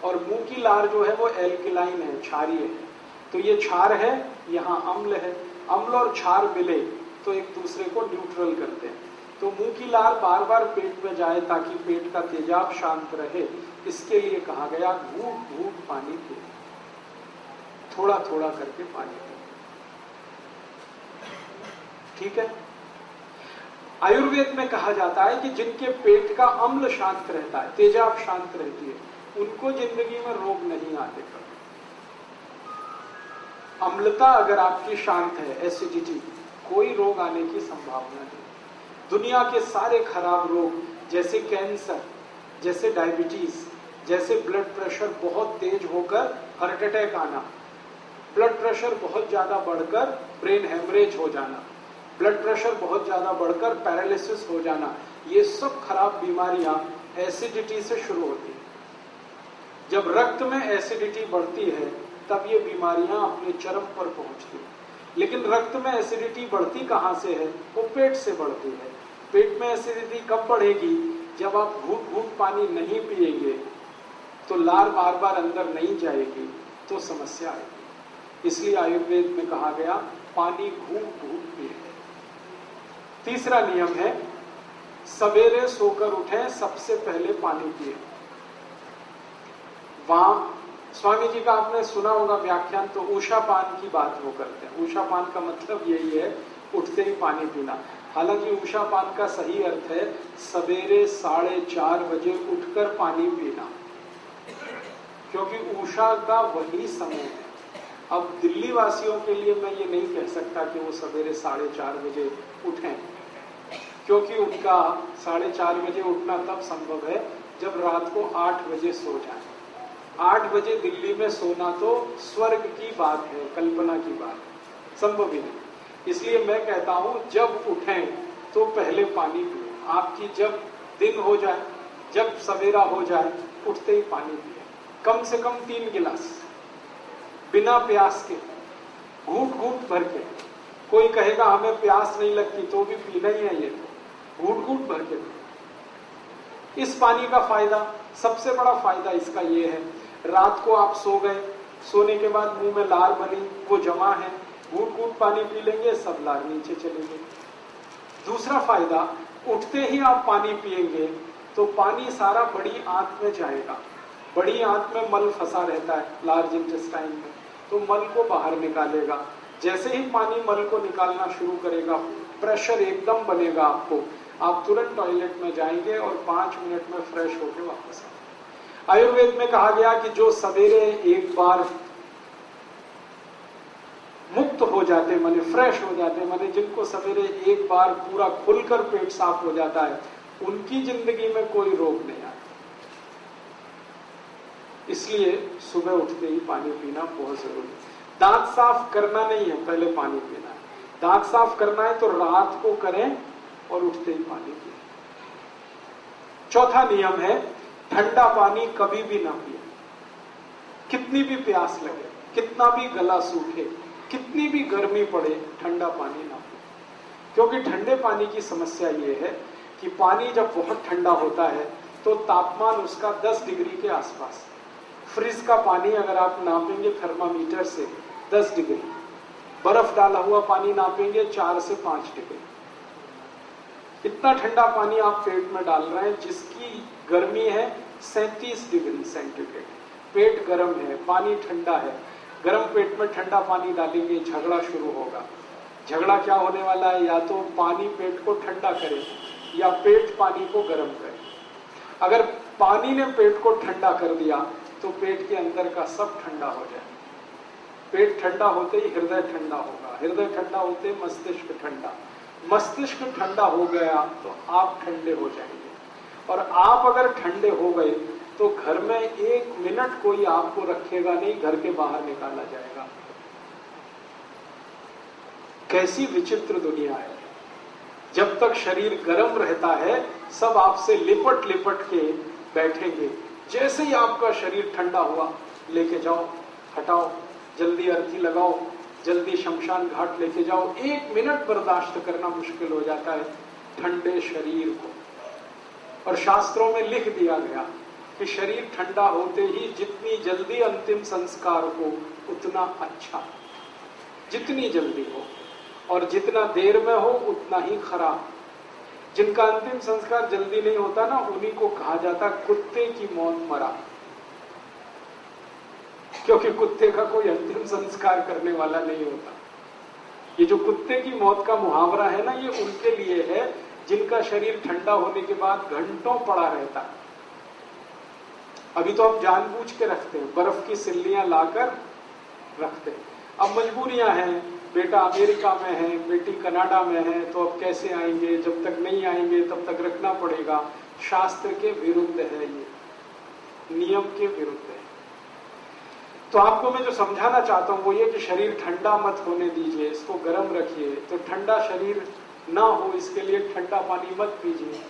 और मुंह की लार जो है वो एल्किलाइन है, क्षारीय है। तो ये क्षार है, यहाँ अम्ल है, अम्ल और क्षार मिले तो एक दूसरे को न्यूट्रल करते हैं। तो मुंह की लार बार बार पेट में जाए ताकि पेट का तेजाब शांत रहे, इसके लिए कहा गया घूंट घूंट पानी पिए, थोड़ा थोड़ा करके पानी पिए, ठीक है। आयुर्वेद में कहा जाता है कि जिनके पेट का अम्ल शांत रहता है, तेजाब शांत रहती है, उनको जिंदगी में रोग नहीं आते कभी। अम्लता अगर आपकी शांत है, एसिडिटी, कोई रोग आने की संभावना नहीं। दुनिया के सारे खराब रोग जैसे कैंसर, जैसे डायबिटीज, जैसे ब्लड प्रेशर बहुत तेज होकर हार्ट अटैक आना, ब्लड प्रेशर बहुत ज्यादा बढ़कर ब्रेन हेमरेज हो जाना, ब्लड प्रेशर बहुत ज्यादा बढ़कर पैरालिसिस हो जाना, ये सब खराब बीमारियां एसिडिटी से शुरू होती है। जब रक्त में एसिडिटी बढ़ती है तब ये बीमारियां अपने चरम पर पहुंचती है। लेकिन रक्त में एसिडिटी बढ़ती कहां से है? वो पेट से बढ़ती है। पेट में एसिडिटी कब बढ़ेगी? जब आप घूंट घूंट पानी नहीं पिएंगे तो लार बार बार अंदर नहीं जाएगी तो समस्या आएगी। इसलिए आयुर्वेद में कहा गया पानी घूंट घूंट पिए। तीसरा नियम है, सवेरे सोकर उठें सबसे पहले पानी पिए। वहां स्वामी जी का आपने सुना होगा व्याख्यान, तो उषा पान की बात वो करते हैं। उषा पान का मतलब यही है उठते ही पानी पीना। हालांकि उषा पान का सही अर्थ है सवेरे 4:30 बजे उठकर पानी पीना, क्योंकि उषा का वही समय है। अब दिल्ली वासियों के लिए मैं ये नहीं कह सकता कि वो सवेरे 4:30 बजे उठें, क्योंकि उनका 4:30 बजे उठना तब संभव है जब रात को 8 बजे सो जाए। 8 बजे दिल्ली में सोना तो स्वर्ग की बात है, कल्पना की बात है, संभव ही नहीं। इसलिए मैं कहता हूं जब उठें तो पहले पानी पिए। आपकी जब दिन हो जाए, जब सवेरा हो जाए, उठते ही पानी पिए, कम से कम 3 गिलास, बिना प्यास के, घूंट घूंट भर के। कोई कहेगा हमें प्यास नहीं लगती, तो भी पीना ही है, ये घूंट घूंट भर के। इस पानी का फायदा, सबसे बड़ा फायदा इसका ये है, रात को आप सो गए, सोने के बाद मुंह में लार बनी, वो जमा है, घूंट घूंट पानी पी लेंगे, सब लार नीचे चलेंगे। दूसरा फायदा, उठते ही आप पानी पिएंगे तो पानी सारा बड़ी आंत में जाएगा। बड़ी आंत में मल फंसा रहता है, लार्ज इंटेस्टाइन में, तो मल को बाहर निकालेगा। जैसे ही पानी मल को निकालना शुरू करेगा, प्रेशर एकदम बनेगा आपको, आप तुरंत टॉयलेट में जाएंगे और 5 मिनट में फ्रेश होकर वापस आएंगे। आयुर्वेद में कहा गया कि जो सवेरे एक बार मुक्त हो जाते, माने फ्रेश हो जाते, माने जिनको सवेरे एक बार पूरा खुलकर पेट साफ हो जाता है, उनकी जिंदगी में कोई रोग नहीं आता। इसलिए सुबह उठते ही पानी पीना बहुत जरूरी है। दांत साफ करना नहीं है, पहले पानी पीना है। दांत साफ करना है तो रात को करें और उठते ही पानी पिए। चौथा नियम है, ठंडा पानी कभी भी ना पिए। कितनी भी प्यास लगे, कितना भी गला सूखे, कितनी भी गर्मी पड़े, ठंडा पानी ना पिए। क्योंकि ठंडे पानी की समस्या यह है कि पानी जब बहुत ठंडा होता है तो तापमान उसका 10 डिग्री के आसपास। फ्रिज का पानी अगर आप नापेंगे थर्मामीटर से 10 डिग्री, बर्फ डाला हुआ पानी नापेंगे 4 से 5 डिग्री। इतना ठंडा पानी आप पेट में डाल रहे हैं जिसकी गर्मी है 37 डिग्री सेंटीग्रेड। पेट गर्म है, पानी ठंडा है, गर्म पेट में ठंडा पानी डालेंगे, झगड़ा शुरू होगा। झगड़ा क्या होने वाला है, या तो पानी पेट को ठंडा करे या पेट पानी को गर्म करे। अगर पानी ने पेट को ठंडा कर दिया तो पेट के अंदर का सब ठंडा हो जाए। पेट ठंडा होते ही हृदय ठंडा होगा, हृदय ठंडा होते मस्तिष्क ठंडा, मस्तिष्क ठंडा हो गया तो आप ठंडे हो जाएंगे। और आप अगर ठंडे हो गए तो घर में 1 मिनट कोई आपको रखेगा नहीं, घर के बाहर निकाला जाएगा। कैसी विचित्र दुनिया है। जब तक शरीर गर्म रहता है सब आपसे लिपट लिपट के बैठेंगे। जैसे ही आपका शरीर ठंडा हुआ, लेके जाओ, हटाओ, जल्दी अर्थी लगाओ, जल्दी शमशान घाट लेके जाओ। 1 मिनट बर्दाश्त करना मुश्किल हो जाता है ठंडे शरीर को। और शास्त्रों में लिख दिया गया कि शरीर ठंडा होते ही जितनी जल्दी अंतिम संस्कार हो उतना अच्छा, जितनी जल्दी हो, और जितना देर में हो उतना ही खराब। जिनका अंतिम संस्कार जल्दी नहीं होता ना, उन्हीं को कहा जाता कुत्ते की मौत मरा। क्योंकि कुत्ते का कोई अंतिम संस्कार करने वाला नहीं होता। ये जो कुत्ते की मौत का मुहावरा है ना, ये उनके लिए है जिनका शरीर ठंडा होने के बाद घंटों पड़ा रहता। अभी तो हम जानबूझ के रखते हैं, बर्फ की सिल्लियां लाकर रखते हैं। अब मजबूरियां हैं, बेटा अमेरिका में है, बेटी कनाडा में है, तो अब कैसे आएंगे, जब तक नहीं आएंगे तब तक रखना पड़ेगा। शास्त्र के विरुद्ध है, ये नियम के विरुद्ध है। तो आपको मैं जो समझाना चाहता हूं वो ये कि शरीर ठंडा मत होने दीजिए, इसको गर्म रखिए। तो ठंडा शरीर ना हो इसके लिए ठंडा पानी मत पीजिए।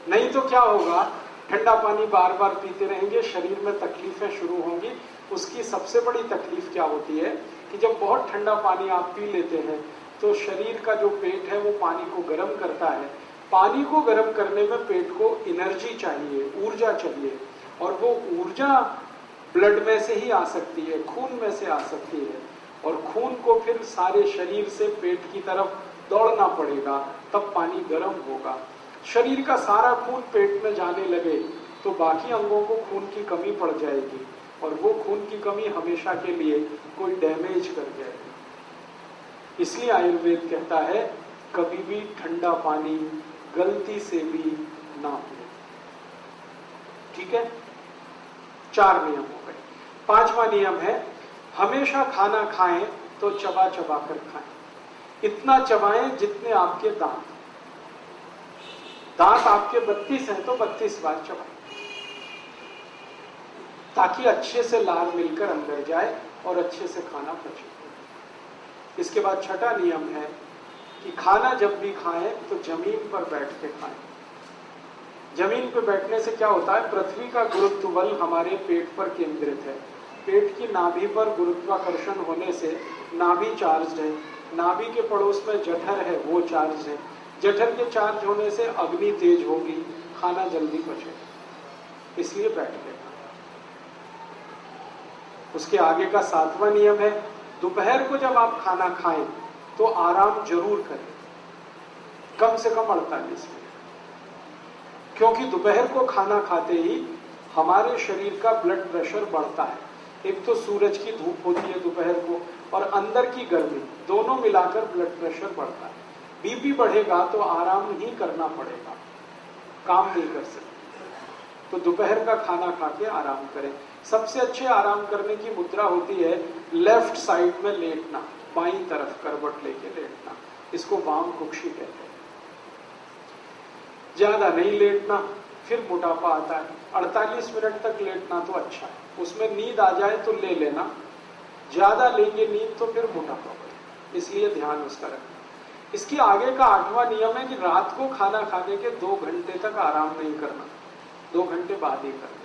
नहीं तो क्या होगा, ठंडा पानी बार बार पीते रहेंगे, शरीर में तकलीफें शुरू होंगी। उसकी सबसे बड़ी तकलीफ क्या होती है कि जब बहुत ठंडा पानी आप पी लेते हैं तो शरीर का जो पेट है वो पानी को गर्म करता है। पानी को गर्म करने में पेट को एनर्जी चाहिए, ऊर्जा चाहिए, और वो ऊर्जा ब्लड में से ही आ सकती है, खून में से आ सकती है। और खून को फिर सारे शरीर से पेट की तरफ दौड़ना पड़ेगा, तब पानी गर्म होगा। शरीर का सारा खून पेट में जाने लगे तो बाकी अंगों को खून की कमी पड़ जाएगी, और वो खून की कमी हमेशा के लिए कोई डैमेज कर जाएगी। इसलिए आयुर्वेद कहता है कभी भी ठंडा पानी गलती से भी ना पिए। ठीक है, 4 नियम हो गए। 5वां नियम है, हमेशा खाना खाएं तो चबा चबा कर खाएं। इतना चबाएं जितने आपके दांत आपके 32 हैं तो 32 बार चबाएं, ताकि अच्छे से लार मिलकर अंदर जाए और अच्छे से खाना पचे। इसके बाद 6ठा नियम है कि खाना जब भी खाएं तो जमीन पर बैठ के खाएं। जमीन पर बैठने से क्या होता है, पृथ्वी का गुरुत्व बल हमारे पेट पर केंद्रित है। पेट की नाभि पर गुरुत्वाकर्षण होने से नाभि चार्ज है, नाभि के पड़ोस में जठर है वो चार्ज है, जठर के चार्ज होने से अग्नि तेज होगी, खाना जल्दी पचेगा। इसलिए बैठ के खाएं। उसके आगे का 7वां नियम है, दोपहर को जब आप खाना खाएं तो आराम जरूर करें, कम से कम 48 मिनट। क्योंकि दोपहर को खाना खाते ही हमारे शरीर का ब्लड प्रेशर बढ़ता है। एक तो सूरज की धूप होती है दोपहर को, और अंदर की गर्मी, दोनों मिलाकर ब्लड प्रेशर बढ़ता है। बीपी बढ़ेगा तो आराम ही करना पड़ेगा, काम नहीं कर सकते। तो दोपहर का खाना खा के आराम करें। सबसे अच्छे आराम करने की मुद्रा होती है लेफ्ट साइड में लेटना, बाईं तरफ करवट लेके लेटना। इसको वाम कुक्षी कहते हैं। ज्यादा नहीं लेटना, फिर मोटापा आता है। 48 मिनट तक लेटना तो अच्छा है, उसमें नींद आ जाए तो ले लेना, ज्यादा लेंगे नींद तो फिर मोटापा बढ़े, इसलिए ध्यान उसका रखना। इसकी आगे का 8वां नियम है कि रात को खाना खाने के 2 घंटे तक आराम नहीं करना, 2 घंटे बाद ही करना।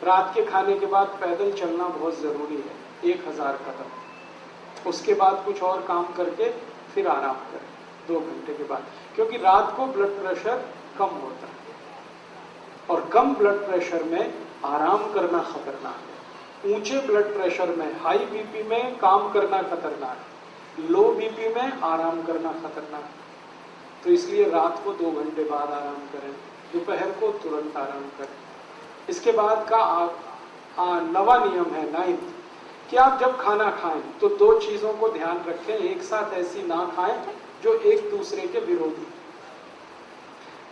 रात के खाने के बाद पैदल चलना बहुत जरूरी है, 1000 कदम। उसके बाद कुछ और काम करके फिर आराम करें 2 घंटे के बाद, क्योंकि रात को ब्लड प्रेशर कम होता है और कम ब्लड प्रेशर में आराम करना खतरनाक है। ऊंचे ब्लड प्रेशर में, हाई बीपी में काम करना खतरनाक है, लो बीपी में आराम करना खतरनाक है। तो इसलिए रात को 2 घंटे बाद आराम करें, दोपहर को तुरंत आराम करें। इसके बाद का 9वां नियम है, 9th, कि आप जब खाना खाएं तो 2 चीजों को ध्यान रखें, एक साथ ऐसी ना खाएं जो एक दूसरे के विरोधी।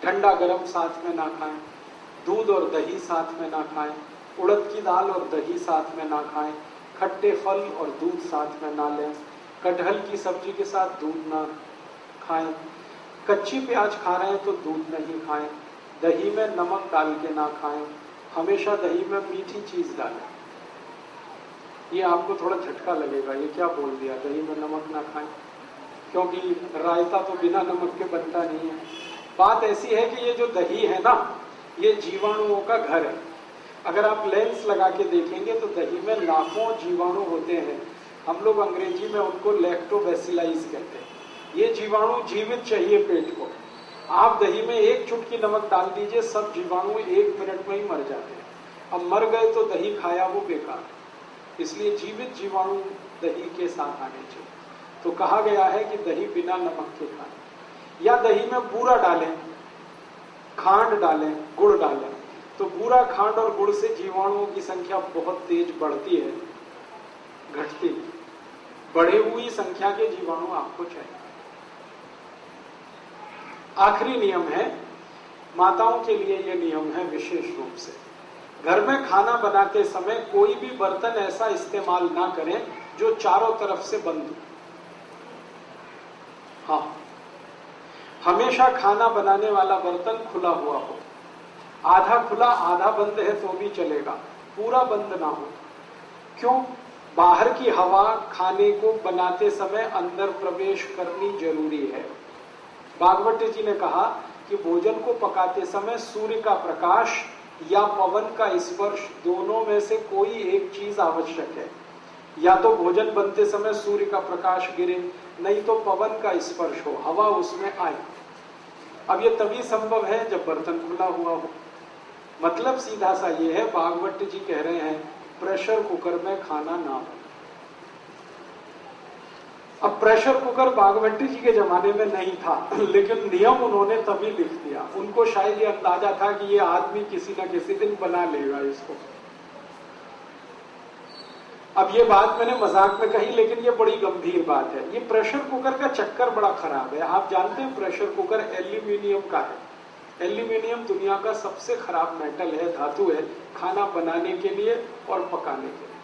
ठंडा गरम साथ में ना खाएं, दूध और दही साथ में ना खाएं, उड़द की दाल और दही साथ में ना खाएं, खट्टे फल और दूध साथ में ना लें, कटहल की सब्जी के साथ दूध ना खाएं, कच्ची प्याज खा रहे हैं तो दूध नहीं खाएं, दही में नमक डाल के ना खाएं, हमेशा दही में मीठी चीज डालें। ये आपको थोड़ा झटका लगेगा, ये क्या बोल दिया, दही में नमक ना खाएं, क्योंकि रायता तो बिना नमक के बनता नहीं है। बात ऐसी है कि ये जो दही है ना, ये जीवाणुओं का घर है। अगर आप लेंस लगा के देखेंगे तो दही में लाखों जीवाणु होते हैं। हम लोग अंग्रेजी में उनको लैक्टोबैसिलाइज कहते हैं। ये जीवाणु जीवित चाहिए पेट को। आप दही में 1 चुटकी नमक डाल दीजिए, सब जीवाणु 1 मिनट में ही मर जाते हैं। अब मर गए तो दही खाया वो बेकार, इसलिए जीवित जीवाणु दही के साथ आने चाहिए। तो कहा गया है कि दही बिना नमक के खाएं, या दही में बूरा डालें, खांड डालें, गुड़ डालें। तो बूरा, खांड और गुड़ से जीवाणुओं की संख्या बहुत तेज बढ़ती है, घटती। बढ़ी हुई संख्या के जीवाणु आपको चाहिए। आखिरी नियम है, माताओं के लिए यह नियम है विशेष रूप से, घर में खाना बनाते समय कोई भी बर्तन ऐसा इस्तेमाल ना करें जो चारों तरफ से बंद हो। हाँ, हमेशा खाना बनाने वाला बर्तन खुला हुआ हो, आधा खुला आधा बंद है तो भी चलेगा, पूरा बंद ना हो। क्यों? बाहर की हवा खाने को बनाते समय अंदर प्रवेश करनी जरूरी है। भागवत जी ने कहा कि भोजन को पकाते समय सूर्य का प्रकाश या पवन का स्पर्श, दोनों में से कोई एक चीज आवश्यक है। या तो भोजन बनते समय सूर्य का प्रकाश गिरे, नहीं तो पवन का स्पर्श हो, हवा उसमें आए। अब ये तभी संभव है जब बर्तन खुला हुआ हो। मतलब सीधा सा ये है, भागवत जी कह रहे हैं प्रेशर कुकर में खाना ना हो। अब प्रेशर कुकर भागवत जी के जमाने में नहीं था, लेकिन नियम उन्होंने तभी लिख दिया। उनको शायद ये अंदाजा था कि ये आदमी किसी न किसी दिन बना लेगा इसको। अब ये बात मैंने मजाक में कही, लेकिन ये बड़ी गंभीर बात है। ये प्रेशर कुकर का चक्कर बड़ा खराब है। आप जानते हैं प्रेशर कुकर एल्यूमिनियम का है। एल्यूमिनियम दुनिया का सबसे खराब मेटल है, धातु है, खाना बनाने के लिए और पकाने के लिए।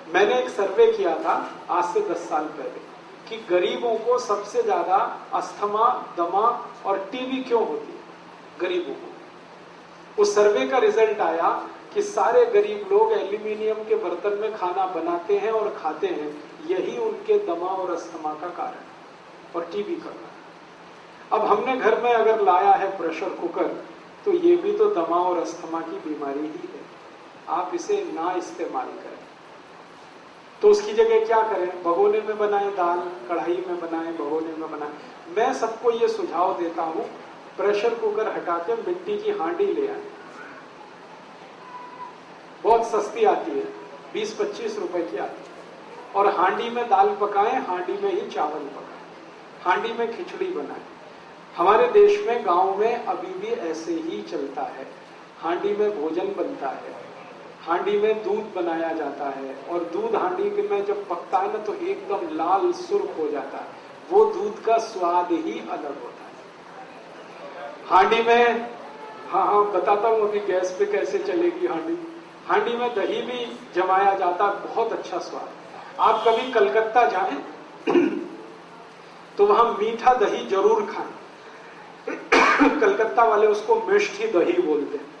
मैंने एक सर्वे किया था आज से 10 साल पहले कि गरीबों को सबसे ज्यादा अस्थमा, दमा और टीबी क्यों होती है गरीबों को। उस सर्वे का रिजल्ट आया कि सारे गरीब लोग एल्यूमिनियम के बर्तन में खाना बनाते हैं और खाते हैं, यही उनके दमा और अस्थमा का कारण और टीबी का कारण। अब हमने घर में अगर लाया है प्रेशर कुकर, तो ये भी तो दमा और अस्थमा की बीमारी ही है। आप इसे ना इस्तेमाल करें। तो उसकी जगह क्या करें? भगोने में बनाएं दाल, कढ़ाई में बनाएं, भगोने में बनाएं। मैं सबको ये सुझाव देता हूं, प्रेशर कुकर हटा के मिट्टी की हांडी ले आए, बहुत सस्ती आती है, 20-25 रुपए की आती है। और हांडी में दाल पकाएं, हांडी में ही चावल पकाएं, हांडी में खिचड़ी बनाएं। हमारे देश में, गांव में अभी भी ऐसे ही चलता है। हांडी में भोजन बनता है, हांडी में दूध बनाया जाता है, और दूध हांडी में जब पकता है ना तो एकदम लाल सुर्ख हो जाता है। वो दूध का स्वाद ही अलग होता है हांडी में। हाँ, बताता हूं अभी गैस पे कैसे चलेगी हांडी। हांडी में दही भी जमाया जाता है, बहुत अच्छा स्वाद। आप कभी कलकत्ता जाएं तो वहां मीठा दही जरूर खाएं। कलकत्ता वाले उसको मिष्ठी दही बोलते हैं।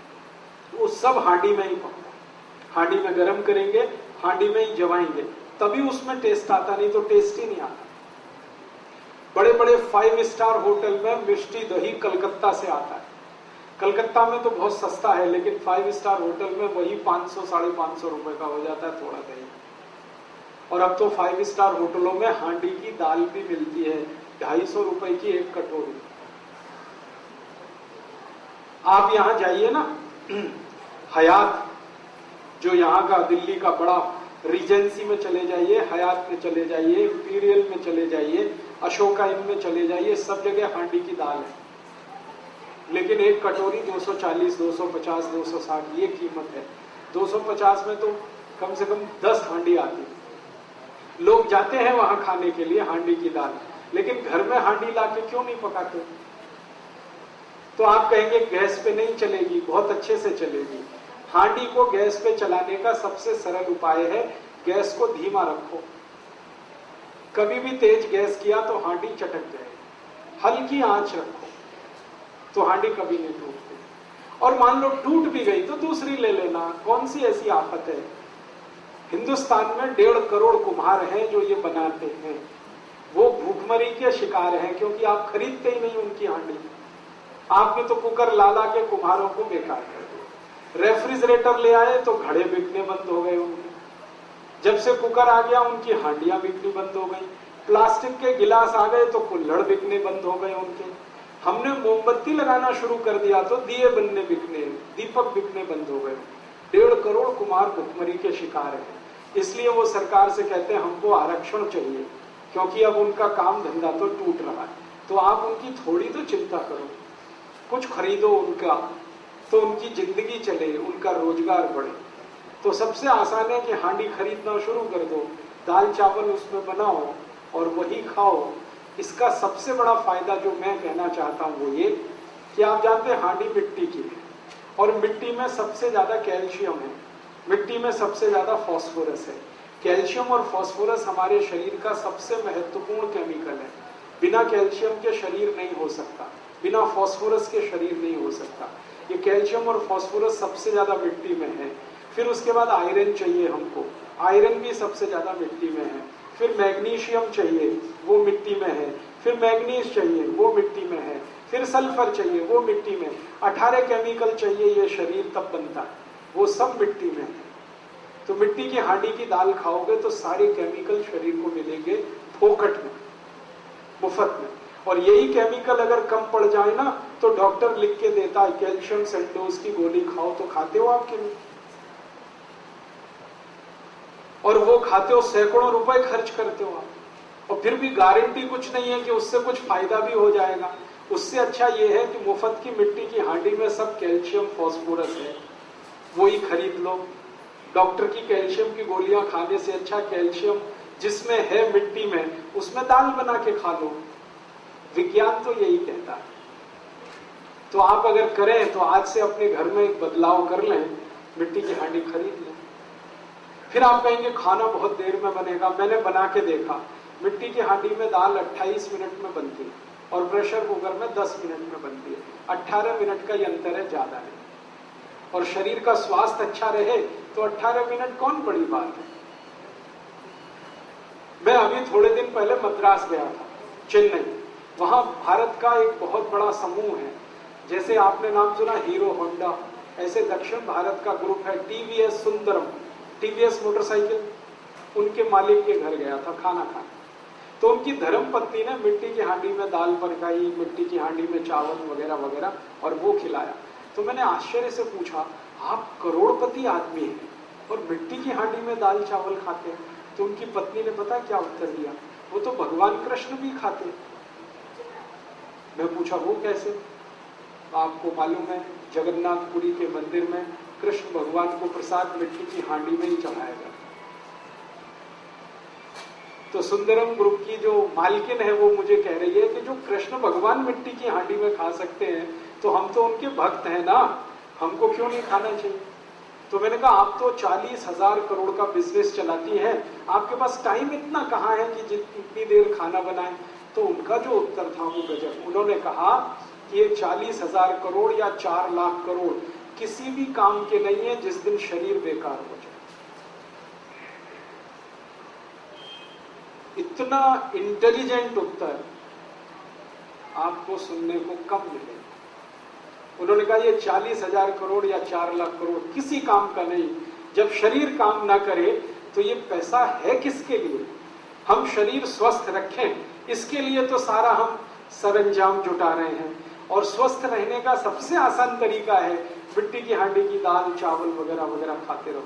वो सब हांडी में ही पकता है, हांडी में गर्म करेंगे, हांडी में ही जमाएंगे, तभी उसमें टेस्ट आता, नहीं तो टेस्ट ही नहीं आता। बड़े बड़े 5 स्टार होटल में मिष्टी दही कलकत्ता से आता है। कलकत्ता में तो बहुत सस्ता है, लेकिन 5 स्टार होटल में वही 500 550 रुपए का हो जाता है थोड़ा दही। और अब तो 5 स्टार होटलों में हांडी की दाल भी मिलती है, 250 रुपए की एक कटोरी। आप यहां जाइए ना, हयात जो यहाँ का दिल्ली का बड़ा रीजेंसी में चले जाइए, हयात में चले जाइए, इंपीरियल में चले जाइए, अशोका इन में चले जाइए, सब जगह हांडी की दाल है। लेकिन एक कटोरी 240, 250, 260 ये कीमत है। 250 में तो कम से कम 10 हांडी आती है। लोग जाते हैं वहां खाने के लिए हांडी की दाल, लेकिन घर में हांडी लाके क्यों नहीं पकाते? तो आप कहेंगे गैस पे नहीं चलेगी, बहुत अच्छे से चलेगी। हांडी को गैस पे चलाने का सबसे सरल उपाय है, गैस को धीमा रखो। कभी भी तेज गैस किया तो हांडी चटक जाएगी। हल्की आंच रखो तो हांडी कभी नहीं टूटती। और मान लो टूट भी गई तो दूसरी ले लेना, कौन सी ऐसी आफत है। हिंदुस्तान में 1.5 करोड़ कुम्हार हैं जो ये बनाते हैं। वो भूखमरी के शिकार हैं, क्योंकि आप खरीदते ही नहीं उनकी हांडी। आपने तो कुकर ला ला के कुम्हारों को बेकार कर दिया। रेफ्रिजरेटर ले आए तो घड़े बिकने बंद हो गए उनके। जब से कुकर आ गया उनकी हांडियां बिकनी बंद हो गई। प्लास्टिक के गिलास आ गए तो कुल्हड़ बिकने बंद हो गए उनके। हमने मोमबत्ती लगाना शुरू कर दिया तो दिए बनने बिकने, दीपक बिकने बंद हो गए। 1.5 करोड़ कुम्हार भुखमरी के शिकार हैं। इसलिए वो सरकार से कहते हैं हमको आरक्षण चाहिए, क्योंकि अब उनका काम धंधा तो टूट रहा है। तो आप उनकी थोड़ी तो चिंता करो, कुछ खरीदो उनका, तो उनकी जिंदगी चले, उनका रोजगार बढ़े। तो सबसे आसान है कि हांडी खरीदना शुरू कर दो, दाल चावल उसमें बनाओ और वही खाओ। इसका सबसे बड़ा फायदा जो मैं कहना चाहता हूं वो ये कि आप जानते हैं हांडी मिट्टी की है, और मिट्टी में सबसे ज्यादा कैल्शियम है, मिट्टी में सबसे ज्यादा फास्फोरस है। कैल्शियम और फास्फोरस हमारे शरीर का सबसे महत्वपूर्ण केमिकल है। बिना कैल्शियम के शरीर नहीं हो सकता, बिना फास्फोरस के शरीर नहीं हो सकता। ये कैल्शियम और फास्फोरस सबसे ज्यादा मिट्टी में है। फिर उसके बाद आयरन चाहिए हमको, आयरन भी सबसे ज्यादा मिट्टी में है। फिर मैग्नीशियम चाहिए, वो मिट्टी में है। फिर मैग्नीज चाहिए, वो मिट्टी में है। फिर सल्फर चाहिए, वो मिट्टी में। 18 केमिकल चाहिए, ये शरीर तब बनता है, वो सब मिट्टी में है। तो मिट्टी की हांडी की दाल खाओगे तो सारे केमिकल शरीर को मिलेंगे फोकट में, मुफ्त में। और यही केमिकल अगर कम पड़ जाए ना तो डॉक्टर लिख के देता है कैल्शियम सेंडोज की गोली खाओ, तो खाते हो आप कि नहीं? और वो खाते हो, सैकड़ों रुपए खर्च करते हो आप, और फिर भी गारंटी कुछ नहीं है कि उससे कुछ फायदा भी हो जाएगा। उससे अच्छा ये है कि मुफ्त की मिट्टी की हांडी में सब कैल्शियम फास्फोरस है, वही खरीद लो। डॉक्टर की कैल्शियम की गोलियां खाने से अच्छा कैल्शियम जिसमें है मिट्टी में, उसमें दाल बना के खा लो। विज्ञान तो यही कहता है। तो आप अगर करें तो आज से अपने घर में एक बदलाव कर लें, मिट्टी की हांडी खरीद लें। फिर आप कहेंगे खाना बहुत देर में बनेगा। मैंने बना के देखा, मिट्टी की हांडी में दाल 28 मिनट में बनती है और प्रेशर कुकर में 10 मिनट में बनती है। 18 मिनट का ही अंतर है, ज्यादा नहीं। और शरीर का स्वास्थ्य अच्छा रहे तो 18 मिनट कौन बड़ी बात है। मैं अभी थोड़े दिन पहले मद्रास गया था, चेन्नई। वहां भारत का एक बहुत बड़ा समूह है, जैसे आपने नाम सुना हीरो होंडा, ऐसे दक्षिण भारत का ग्रुप है टीवीएस सुंदरम, टीवीएस मोटरसाइकिल। उनके मालिक के घर गया था खाना खाने, तो उनकी धर्म पत्नी ने मिट्टी की हांडी में दाल पकाई, मिट्टी की हांडी में चावल वगैरह वगैरह, और वो खिलाया। तो मैंने आश्चर्य से पूछा, आप करोड़पति आदमी हैं और मिट्टी की हांडी में दाल चावल खाते हैं? तो उनकी पत्नी ने पता क्या उत्तर दिया, वो तो भगवान कृष्ण भी खाते। मैं पूछा वो कैसे? आपको मालूम है जगन्नाथपुरी के मंदिर में कृष्ण भगवान को प्रसाद मिट्टी की हांडी में ही चढ़ाया गया। तो सुंदरम ग्रुप की जो मालकिन है वो मुझे कह रही है कि जो कृष्ण भगवान मिट्टी की हांडी में खा सकते हैं तो हम तो उनके भक्त हैं ना, हमको क्यों नहीं खाना चाहिए? तो मैंने कहा आप तो 40,000 करोड़ का बिजनेस चलाती हैं, आपके पास टाइम इतना कहाँ है कि जितनी देर खाना बनाए? तो उनका जो उत्तर था वो गजब। उन्होंने कहा कि ये 40,000 करोड़ या 4 लाख करोड़ किसी भी काम के नहीं है जिस दिन शरीर बेकार हो जाए। इतना इंटेलिजेंट उत्तर आपको सुनने को कम मिलेगा। उन्होंने कहा ये 40,000 करोड़ या 4 लाख करोड़ किसी काम का नहीं। जब शरीर काम ना करे तो ये पैसा है किसके लिए? हम शरीर स्वस्थ रखें, इसके लिए तो सारा हम सरंजाम जुटा रहे हैं। और स्वस्थ रहने का सबसे आसान तरीका है मिट्टी की हांडी की दाल चावल वगैरह वगैरह खाते रहो।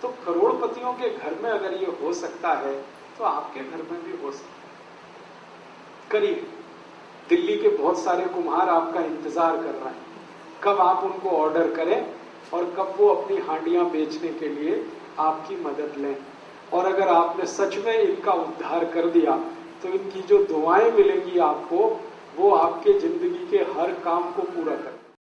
तो करोड़पतियों के घर में अगर ये हो सकता है तो आपके घर में भी हो सकता है। करिए। दिल्ली के बहुत सारे कुम्हार आपका इंतजार कर रहे हैं, कब आप उनको ऑर्डर करें और कब वो अपनी हांडियां बेचने के लिए आपकी मदद लें। और अगर आपने सच में इनका उद्धार कर दिया तो इनकी जो दुआएं मिलेंगी आपको, वो आपके जिंदगी के हर काम को पूरा कर